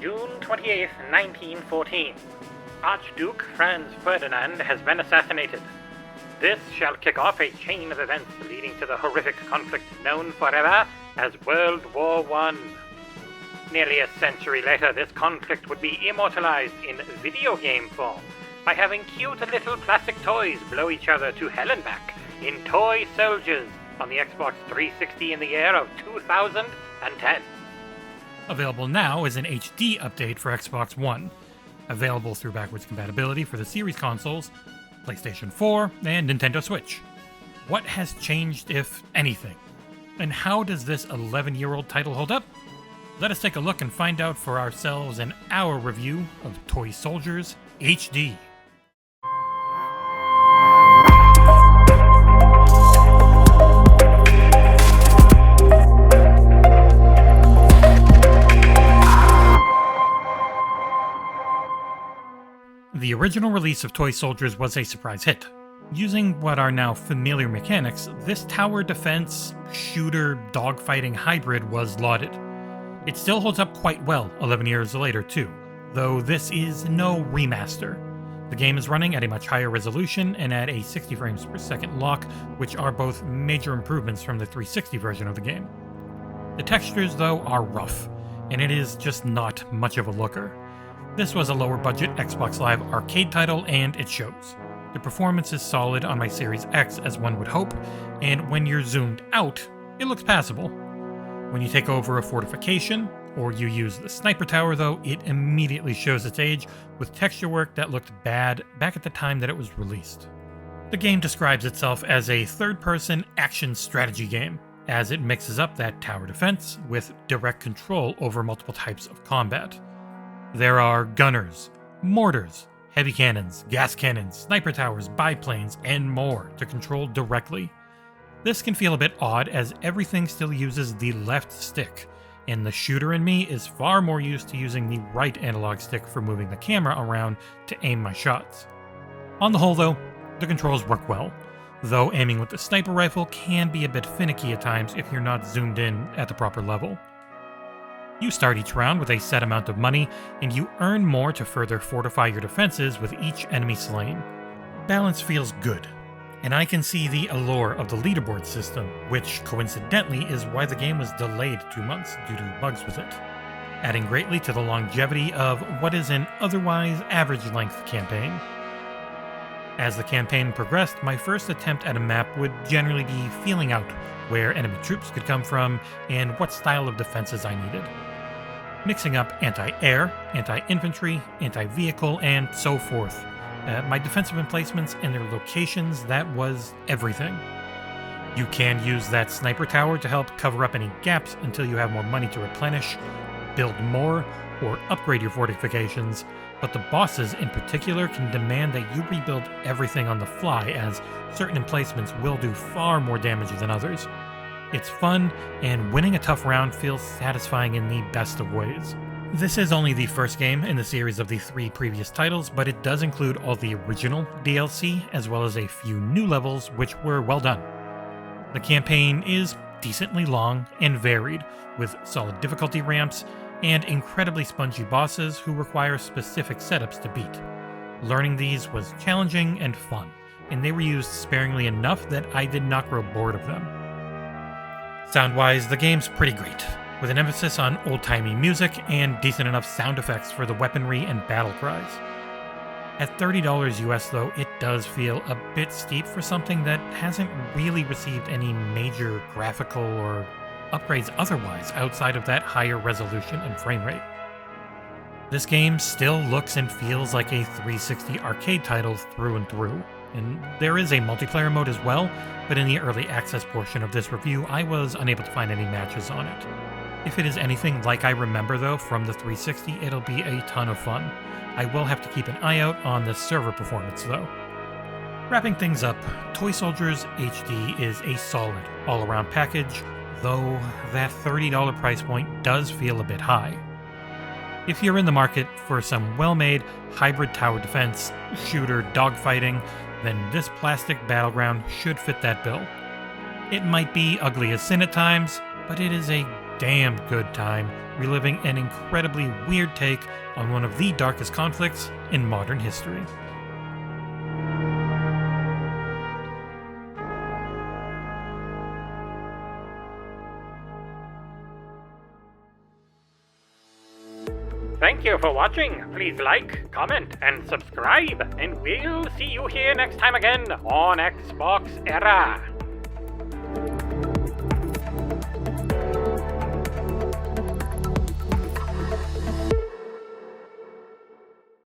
June 28, 1914. Archduke Franz Ferdinand has been assassinated. This shall kick off a chain of events leading to the horrific conflict known forever as World War I. Nearly a century later, this conflict would be immortalized in video game form by having cute little plastic toys blow each other to hell and back in Toy Soldiers on the Xbox 360 in the year of 2010. Available now is an HD update for Xbox One. Available through backwards compatibility for the series consoles, PlayStation 4, and Nintendo Switch. What has changed, if anything? And how does this 11-year-old title hold up? Let us take a look and find out for ourselves in our review of Toy Soldiers HD. The original release of Toy Soldiers was a surprise hit. Using what are now familiar mechanics, this tower defense, shooter, dogfighting hybrid was lauded. It still holds up quite well 11 years later too, though this is no remaster. The game is running at a much higher resolution and at a 60 frames per second lock, which are both major improvements from the 360 version of the game. The textures though are rough, and it is just not much of a looker. This was a lower budget Xbox Live arcade title, and it shows. The performance is solid on my Series X as one would hope, and when you're zoomed out, it looks passable. When you take over a fortification, or you use the sniper tower though, it immediately shows its age with texture work that looked bad back at the time that it was released. The game describes itself as a third-person action strategy game, as it mixes up that tower defense with direct control over multiple types of combat. There are gunners, mortars, heavy cannons, gas cannons, sniper towers, biplanes, and more to control directly. This can feel a bit odd as everything still uses the left stick, and the shooter in me is far more used to using the right analog stick for moving the camera around to aim my shots. On the whole though, the controls work well, though aiming with the sniper rifle can be a bit finicky at times if you're not zoomed in at the proper level. You start each round with a set amount of money, and you earn more to further fortify your defenses with each enemy slain. Balance feels good, and I can see the allure of the leaderboard system, which coincidentally is why the game was delayed 2 months due to bugs with it, adding greatly to the longevity of what is an otherwise average-length campaign. As the campaign progressed, my first attempt at a map would generally be feeling out where enemy troops could come from and what style of defenses I needed. Mixing up anti-air, anti-infantry, anti-vehicle, and so forth. My defensive emplacements and their locations, that was everything. You can use that sniper tower to help cover up any gaps until you have more money to replenish, build more, or upgrade your fortifications, but the bosses in particular can demand that you rebuild everything on the fly, as certain emplacements will do far more damage than others. It's fun, and winning a tough round feels satisfying in the best of ways. This is only the first game in the series of the 3 previous titles, but it does include all the original DLC, as well as a few new levels, which were well done. The campaign is decently long and varied, with solid difficulty ramps, and incredibly spongy bosses who require specific setups to beat. Learning these was challenging and fun, and they were used sparingly enough that I did not grow bored of them. Sound-wise, the game's pretty great, with an emphasis on old-timey music and decent enough sound effects for the weaponry and battle cries. At $30 US though, it does feel a bit steep for something that hasn't really received any major graphical or upgrades otherwise outside of that higher resolution and frame rate. This game still looks and feels like a 360 arcade title through and through, and there is a multiplayer mode as well, but in the early access portion of this review I was unable to find any matches on it. If it is anything like I remember though from the 360, it'll be a ton of fun. I will have to keep an eye out on the server performance though. Wrapping things up, Toy Soldiers HD is a solid all-around package, though that $30 price point does feel a bit high. If you're in the market for some well-made hybrid tower defense, shooter, dogfighting, then this plastic battleground should fit that bill. It might be ugly as sin at times, but it is a damn good time reliving an incredibly weird take on one of the darkest conflicts in modern history. Thank you for watching. Please like, comment, and subscribe, and we'll see you here next time again on XboxEra.